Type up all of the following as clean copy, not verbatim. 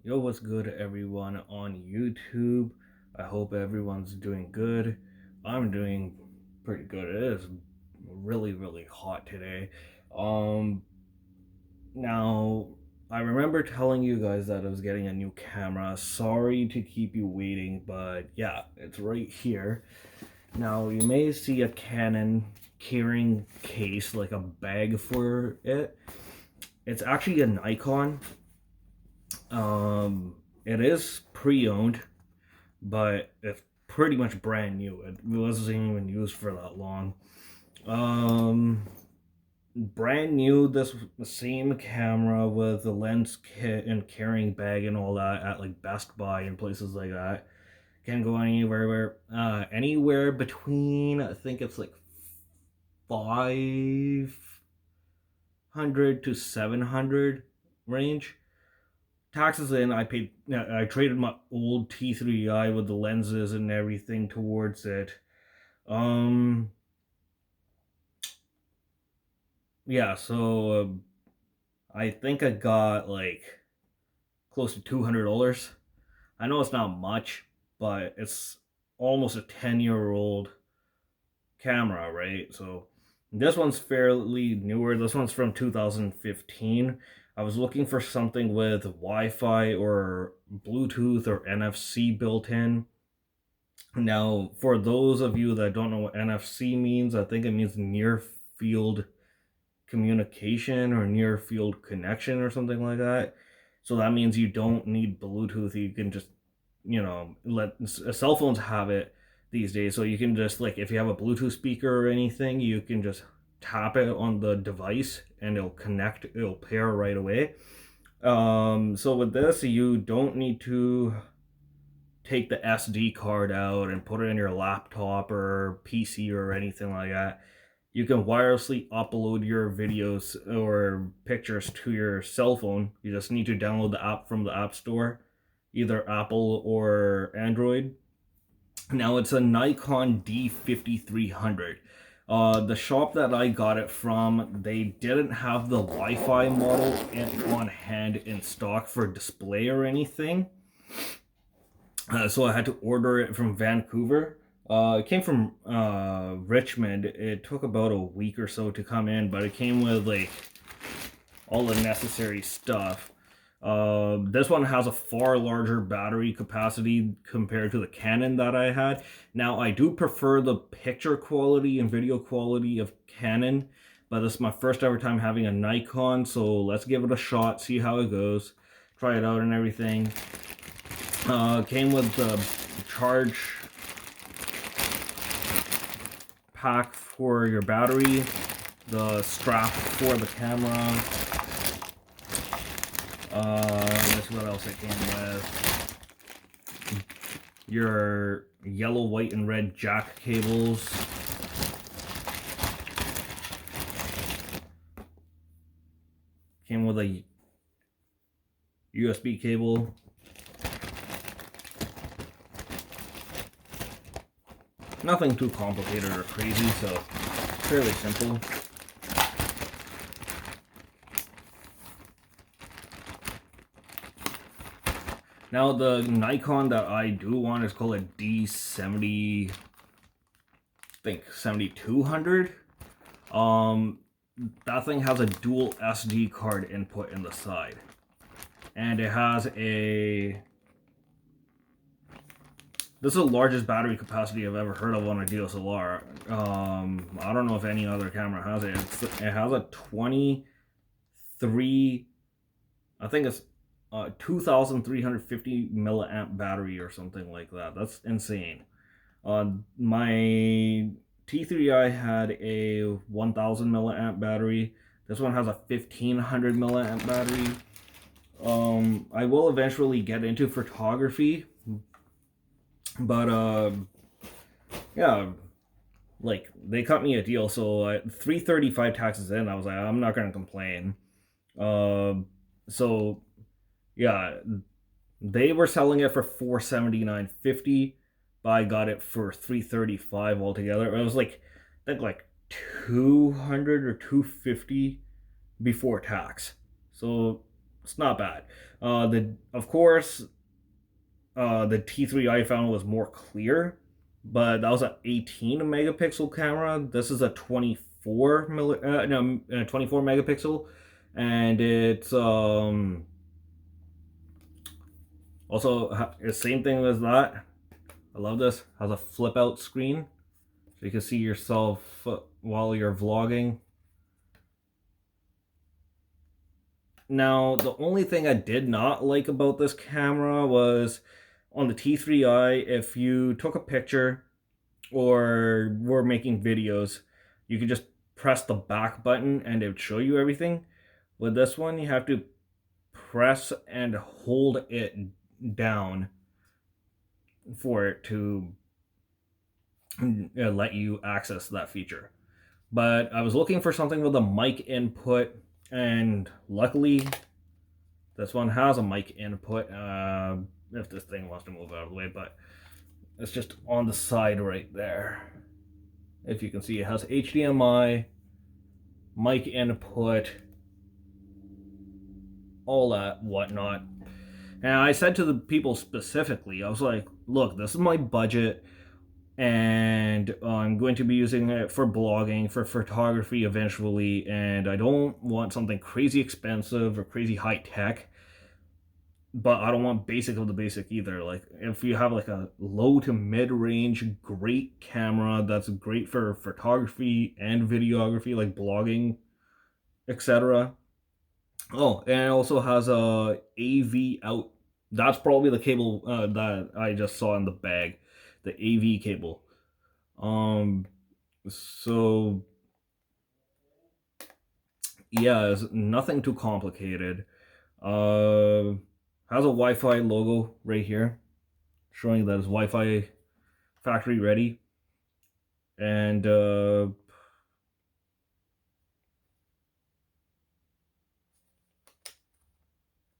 Yo, what's good, everyone on YouTube? I hope everyone's doing good. I'm doing pretty good. It is really hot today. Um, now I remember telling you guys that I was getting a new camera. Sorry to keep you waiting, but yeah, it's right here. Now you may see a Canon carrying case, like a bag for it. It's actually a Nikon. It is pre-owned, but it's pretty much brand new. It wasn't even used for that long. Um, Brand new. This same camera with the lens kit and carrying bag and all that at like Best Buy and places like that. Can go anywhere between, I think it's like 500 to 700 range. Taxes in, I traded my old T3i with the lenses and everything towards it. Um, yeah, so I think I got like close to $200. I know it's not much, but it's almost a 10-year-old camera, right? So this one's fairly newer. This one's from 2015. I was looking for something with Wi-Fi or Bluetooth or NFC built in. Now, for those of you that don't know what NFC means, I think it means near field communication or near field connection or something like that. So that means you don't need Bluetooth. You can just, let cell phones have it these days. So you can just, like, if you have a Bluetooth speaker or anything, you can just tap it on the device and it'll pair right away. So with this, you don't need to take the SD card out and put it in your laptop or PC or anything like that. You can wirelessly upload your videos or pictures to your cell phone. You just need to download the app from the App Store, either Apple or Android. Now it's a Nikon D5300. The shop that I got it from, they didn't have the Wi-Fi model on hand in stock for display or anything. So I had to order it from Vancouver. It came from Richmond. It took about a week or so to come in, but it came with like all the necessary stuff. This one has a far larger battery capacity compared to the Canon that I had. Now, I do prefer the picture quality and video quality of Canon, but this is my first ever time having a Nikon, so let's give it a shot, see how it goes, try it out and everything. Came with the charge pack for your battery, the strap for the camera. That's what else it came with. Your yellow, white, and red jack cables. Came with a USB cable. Nothing too complicated or crazy, so fairly simple. Now the Nikon that I do want is called a D70, I think 7200. That thing has a dual SD card input in the side, and it has this is the largest battery capacity I've ever heard of on a DSLR. I don't know if any other camera has it. It has a 23, I think it's 2,350 milliamp battery or something like that. That's insane. My T3i had a 1,000 milliamp battery. This one has a 1,500 milliamp battery. I will eventually get into photography, but yeah, like they cut me a deal, so $335 taxes in. I was like, I'm not gonna complain. So yeah, they were selling it for $479.50, but I got it for $335 altogether. It was like I think like 200 or 250 before tax. So it's not bad. Of course, the T3 I found was more clear, but that was an 18 megapixel camera. This is a 24 megapixel, and it's also the same thing as that. I love this. Has a flip out screen, so you can see yourself while you're vlogging. Now, the only thing I did not like about this camera was on the T3i, if you took a picture or were making videos, you could just press the back button and it would show you everything. With this one, you have to press and hold it down for it to let you access that feature. But I was looking for something with a mic input, and luckily this one has a mic input. If this thing wants to move out of the way, but it's just on the side right there. If you can see, it has HDMI, mic input, all that whatnot. And I said to the people specifically, I was like, look, this is my budget, and I'm going to be using it for blogging, for photography eventually, and I don't want something crazy expensive or crazy high tech, but I don't want basic of the basic either. Like, if you have like a low to mid range great camera that's great for photography and videography, like blogging, etc. Oh, and it also has a AV out. That's probably the cable that I just saw in the bag, the AV cable. Um, so yeah, it's nothing too complicated. Has a Wi-Fi logo right here, showing that it's Wi-Fi factory ready, and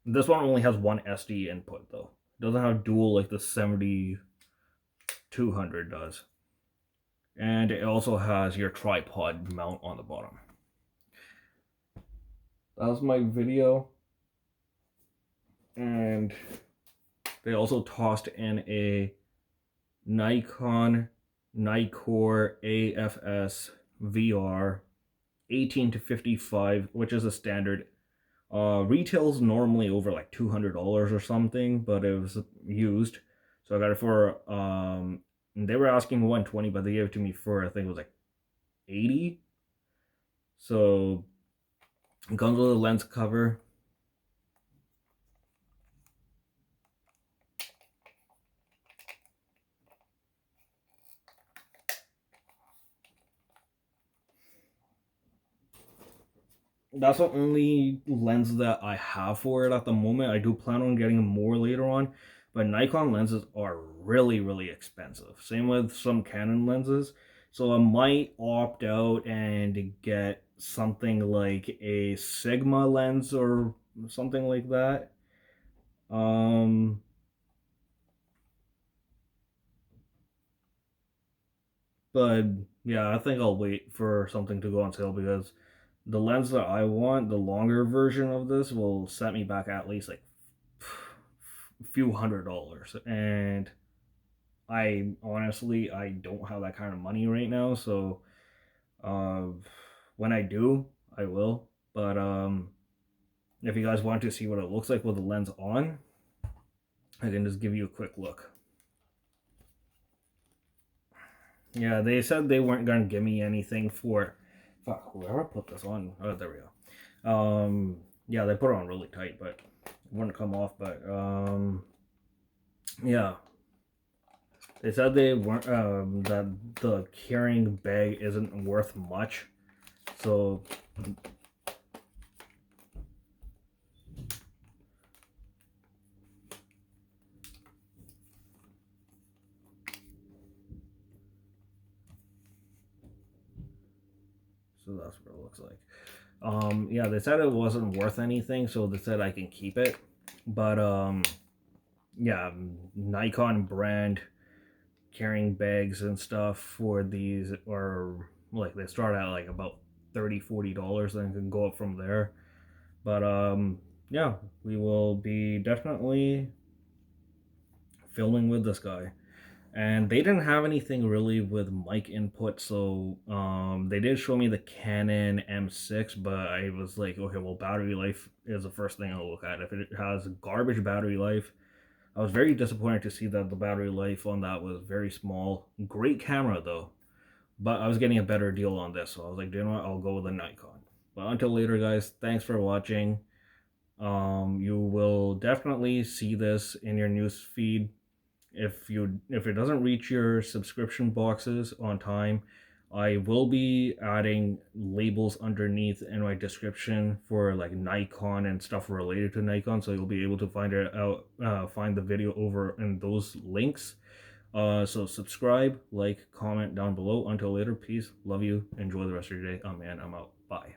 this one only has one SD input though. It doesn't have dual like the 7200 does. And it also has your tripod mount on the bottom. That was my video. And they also tossed in a Nikon nikkor AFS VR 18 to 55, which is a standard. Retails normally over like $200 or something, but it was used, so I got it for they were asking 120, but they gave it to me for, I think it was like 80. So it comes with a lens cover. That's the only lens that I have for it at the moment. I do plan on getting more later on, but Nikon lenses are really, really expensive. Same with some Canon lenses. So I might opt out and get something like a Sigma lens or something like that. Um, but yeah, I think I'll wait for something to go on sale, because the lens that I want, the longer version of this, will set me back at least like a few $100s. And I don't have that kind of money right now. So uh, when I do, I will. But if you guys want to see what it looks like with the lens on, I can just give you a quick look. Yeah, they said they weren't gonna give me anything for. Fuck, whoever put this on. Oh, there we go. Yeah, they put it on really tight, but it wouldn't come off. But yeah, they said they weren't that the carrying bag isn't worth much, so. So that's what it looks like. Yeah, they said it wasn't worth anything, so they said I can keep it. But yeah, Nikon brand carrying bags and stuff for these are like, they start at like about $30-$40, and can go up from there. But yeah, we will be definitely filming with this guy. And they didn't have anything really with mic input, so they did show me the Canon M6, but I was like, okay, well, battery life is the first thing I'll look at. If it has garbage battery life, I was very disappointed to see that the battery life on that was very small. Great camera though, but I was getting a better deal on this, so I was like, you know what, I'll go with a Nikon. But until later, guys, thanks for watching. You will definitely see this in your news feed if it doesn't reach your subscription boxes on time. I will be adding labels underneath in my description for like Nikon and stuff related to Nikon, so you'll be able to find it out, find the video over in those links. So subscribe, like, comment down below. Until later, peace, love you, enjoy the rest of your day. Oh man, I'm out. Bye.